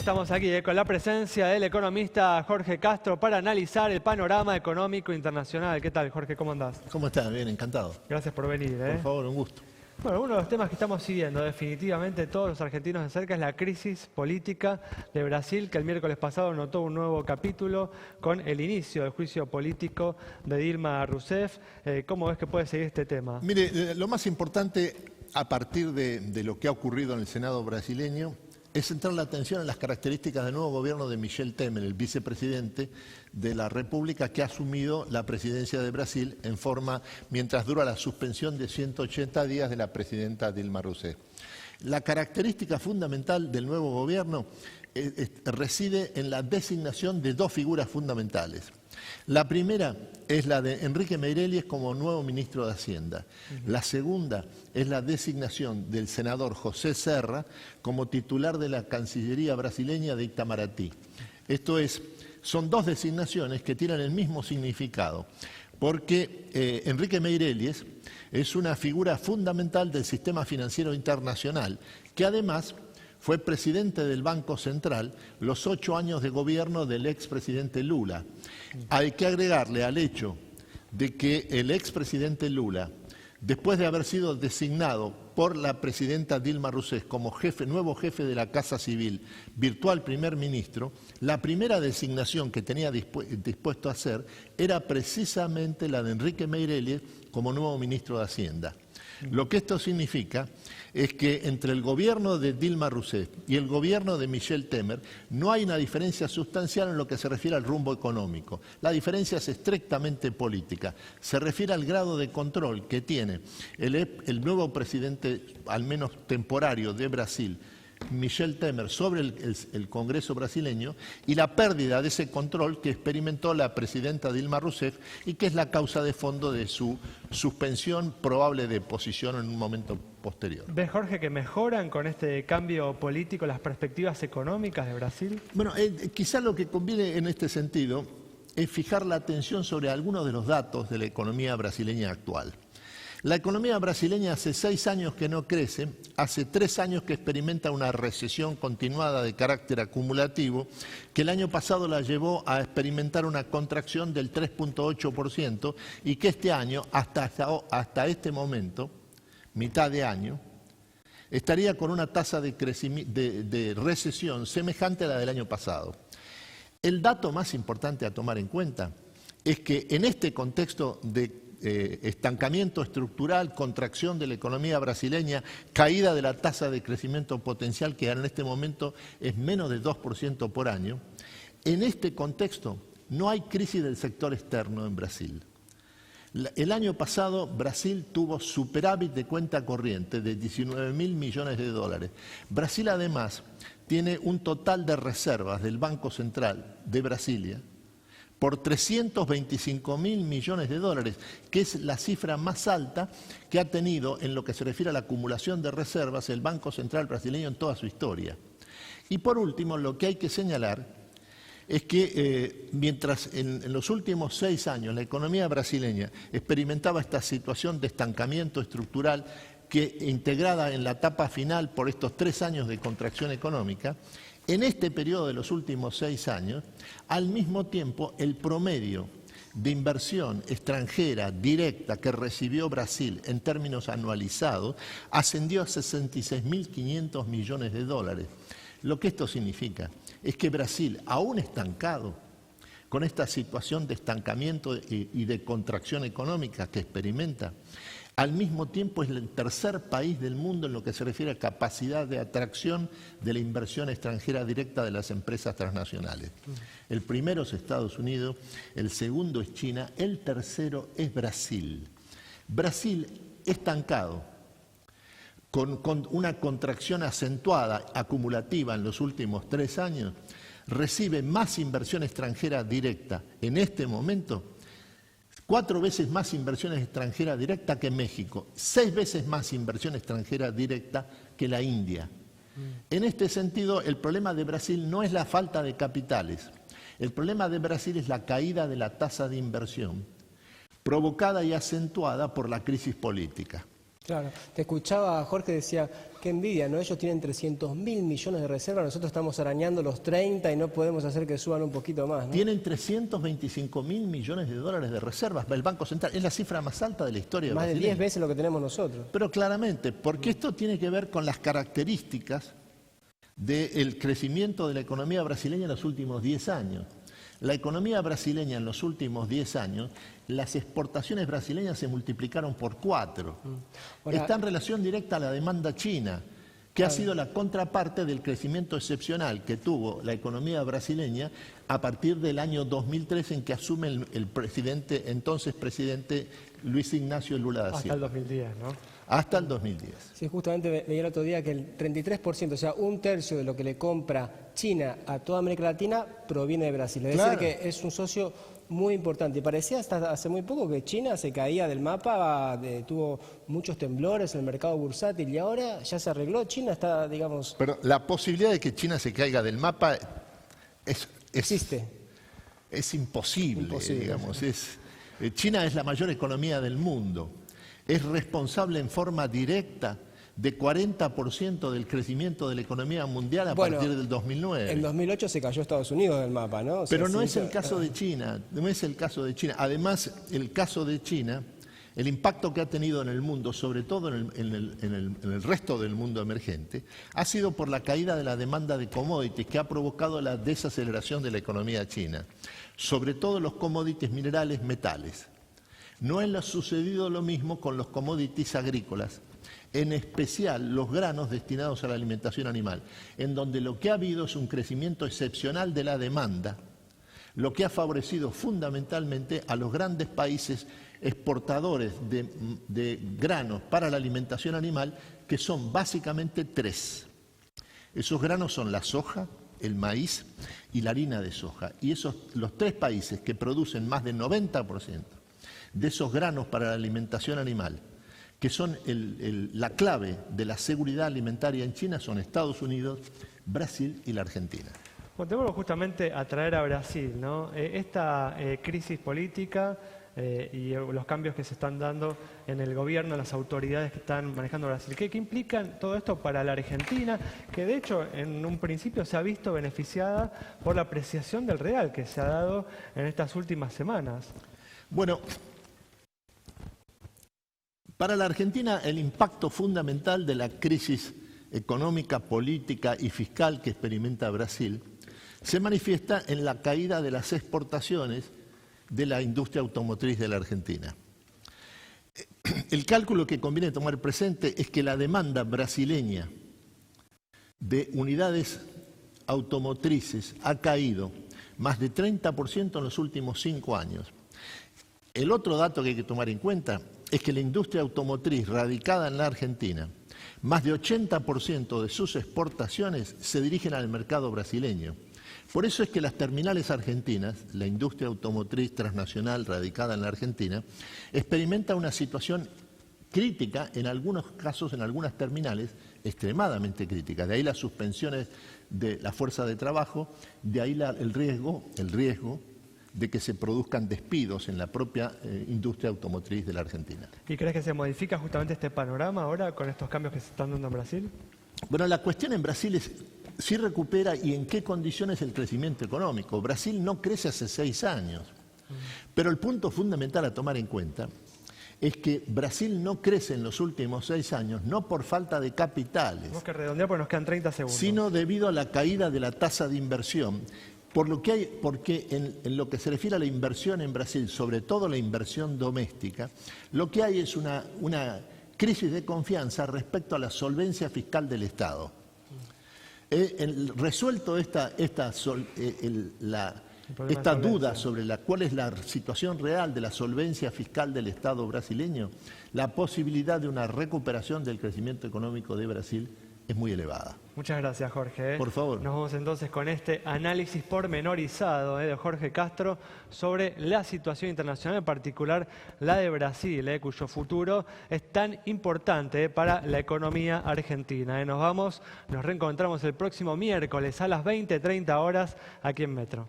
Estamos aquí con la presencia del economista Jorge Castro para analizar el panorama económico internacional. ¿Qué tal, Jorge? ¿Cómo andás? ¿Cómo estás? Bien, encantado. Gracias por venir. Por favor, un gusto. Bueno, uno de los temas que estamos siguiendo definitivamente todos los argentinos de cerca es la crisis política de Brasil, que el miércoles pasado notó un nuevo capítulo con el inicio del juicio político de Dilma Rousseff. ¿Cómo ves que puede seguir este tema? Mire, lo más importante a partir de lo que ha ocurrido en el Senado brasileño es centrar la atención en las características del nuevo gobierno de Michel Temer, el vicepresidente de la República que ha asumido la presidencia de Brasil mientras dura la suspensión de 180 días de la presidenta Dilma Rousseff. La característica fundamental del nuevo gobierno reside en la designación de dos figuras fundamentales. La primera es la de Enrique Meirelles como nuevo ministro de Hacienda. La segunda es la designación del senador José Serra como titular de la Cancillería brasileña de Itamaraty. Son dos designaciones que tienen el mismo significado, porque Enrique Meirelles es una figura fundamental del sistema financiero internacional, que además fue presidente del Banco Central los 8 años de gobierno del expresidente Lula. Hay que agregarle al hecho de que el expresidente Lula, después de haber sido designado por la presidenta Dilma Rousseff como nuevo jefe de la Casa Civil, virtual primer ministro, la primera designación que tenía dispuesto a hacer era precisamente la de Enrique Meirelles como nuevo ministro de Hacienda. Lo que esto significa es que entre el gobierno de Dilma Rousseff y el gobierno de Michel Temer no hay una diferencia sustancial en lo que se refiere al rumbo económico. La diferencia es estrictamente política. Se refiere al grado de control que tiene el nuevo presidente, al menos temporario, de Brasil, Michel Temer, sobre el Congreso brasileño, y la pérdida de ese control que experimentó la presidenta Dilma Rousseff y que es la causa de fondo de su suspensión probable de posición en un momento posterior. ¿Ves, Jorge, que mejoran con este cambio político las perspectivas económicas de Brasil? Bueno, quizá lo que conviene en este sentido es fijar la atención sobre algunos de los datos de la economía brasileña actual. La economía brasileña hace 6 años que no crece, hace 3 años que experimenta una recesión continuada de carácter acumulativo, que el año pasado la llevó a experimentar una contracción del 3.8% y que este año, hasta este momento, mitad de año, estaría con una tasa de recesión semejante a la del año pasado. El dato más importante a tomar en cuenta es que en este contexto de estancamiento estructural, contracción de la economía brasileña, caída de la tasa de crecimiento potencial que en este momento es menos de 2% por año, en este contexto no hay crisis del sector externo en Brasil. El año pasado Brasil tuvo superávit de cuenta corriente de 19.000 millones de dólares. Brasil además tiene un total de reservas del Banco Central de Brasilia por 325.000 millones de dólares, que es la cifra más alta que ha tenido en lo que se refiere a la acumulación de reservas el Banco Central brasileño en toda su historia. Y por último, lo que hay que señalar es que mientras en los últimos 6 años la economía brasileña experimentaba esta situación de estancamiento estructural que integrada en la etapa final por estos 3 años de contracción económica, en este periodo de los últimos 6 años, al mismo tiempo, el promedio de inversión extranjera directa que recibió Brasil en términos anualizados ascendió a 66.500 millones de dólares. Lo que esto significa es que Brasil, aún estancado, con esta situación de estancamiento y de contracción económica que experimenta, al mismo tiempo es el tercer país del mundo en lo que se refiere a capacidad de atracción de la inversión extranjera directa de las empresas transnacionales. El primero es Estados Unidos, el segundo es China, el tercero es Brasil. Brasil estancado, con una contracción acentuada, acumulativa en los últimos 3 años, recibe más inversión extranjera directa en este momento, 4 veces más inversión extranjera directa que México, 6 veces más inversión extranjera directa que la India. En este sentido, el problema de Brasil no es la falta de capitales. El problema de Brasil es la caída de la tasa de inversión, provocada y acentuada por la crisis política. Claro, te escuchaba, Jorge, decía Qué envidia, ¿no? Ellos tienen 300.000 millones de reservas, nosotros estamos arañando los 30 y no podemos hacer que suban un poquito más, ¿no? Tienen 325.000 millones de dólares de reservas. El Banco Central es la cifra más alta de la historia Más de brasileña. 10 veces lo que tenemos nosotros. Pero claramente, porque esto tiene que ver con las características del crecimiento de la economía brasileña en los últimos 10 años. La economía brasileña en los últimos 10 años, las exportaciones brasileñas se multiplicaron por 4. Ahora, Está en relación directa a la demanda china, que ha sido la contraparte del crecimiento excepcional que tuvo la economía brasileña a partir del año 2003 en que asume el presidente, entonces presidente Luis Ignacio Lula da Silva. Hasta el 2010, ¿no? Hasta el 2010. Sí, justamente leí el otro día que el 33%, o sea, un tercio de lo que le compra China a toda América Latina proviene de Brasil. Es Claro. decir, que es un socio muy importante. Y parecía hasta hace muy poco que China se caía del mapa, tuvo muchos temblores en el mercado bursátil y ahora ya se arregló. China está, digamos, Pero la posibilidad de que China se caiga del mapa existe. es imposible, Imposible. digamos. China es la mayor economía del mundo. Es responsable en forma directa de 40% del crecimiento de la economía mundial a Bueno, partir del 2009. En 2008 se cayó Estados Unidos del mapa, ¿no? O sea, Pero no sí, es el caso de China, no es el caso de China. Además, el caso de China, el impacto que ha tenido en el mundo, sobre todo en el resto del mundo emergente, ha sido por la caída de la demanda de commodities que ha provocado la desaceleración de la economía china, sobre todo los commodities minerales, metales. No ha sucedido lo mismo con los commodities agrícolas, en especial los granos destinados a la alimentación animal, en donde lo que ha habido es un crecimiento excepcional de la demanda, lo que ha favorecido fundamentalmente a los grandes países exportadores de granos para la alimentación animal, que son básicamente 3. Esos granos son la soja, el maíz y la harina de soja. Y los 3 países que producen más del 90% de esos granos para la alimentación animal, que son la clave de la seguridad alimentaria en China, son Estados Unidos, Brasil y la Argentina. Bueno, te vuelvo justamente a traer a Brasil, ¿no? Esta crisis política y los cambios que se están dando en el gobierno, en las autoridades que están manejando Brasil. ¿Qué implica todo esto para la Argentina? Que de hecho en un principio se ha visto beneficiada por la apreciación del real que se ha dado en estas últimas semanas. Bueno, para la Argentina el impacto fundamental de la crisis económica, política y fiscal que experimenta Brasil se manifiesta en la caída de las exportaciones de la industria automotriz de la Argentina. El cálculo que conviene tomar presente es que la demanda brasileña de unidades automotrices ha caído más de 30% en los últimos 5 años. El otro dato que hay que tomar en cuenta es que la industria automotriz radicada en la Argentina, más de 80% de sus exportaciones se dirigen al mercado brasileño. Por eso es que las terminales argentinas, la industria automotriz transnacional radicada en la Argentina, experimenta una situación crítica, en algunos casos, en algunas terminales, extremadamente crítica. De ahí las suspensiones de la fuerza de trabajo, de ahí el riesgo de que se produzcan despidos en la propia industria automotriz de la Argentina. ¿Y crees que se modifica justamente este panorama ahora con estos cambios que se están dando en Brasil? Bueno, la cuestión en Brasil es si recupera y en qué condiciones el crecimiento económico. Brasil no crece hace 6 años, pero el punto fundamental a tomar en cuenta es que Brasil no crece en los últimos 6 años, no por falta de capitales, Tenemos que redondear porque nos quedan 30 segundos. sino debido a la caída de la tasa de inversión. Porque en lo que se refiere a la inversión en Brasil, sobre todo la inversión doméstica, lo que hay es una crisis de confianza respecto a la solvencia fiscal del Estado. Resuelto esta duda sobre cuál es la situación real de la solvencia fiscal del Estado brasileño, la posibilidad de una recuperación del crecimiento económico de Brasil es muy elevada. Muchas gracias, Jorge. Por favor. Nos vamos entonces con este análisis pormenorizado de Jorge Castro sobre la situación internacional, en particular la de Brasil, cuyo futuro es tan importante para la economía argentina. Nos reencontramos el próximo miércoles a las 20:30 horas aquí en Metro.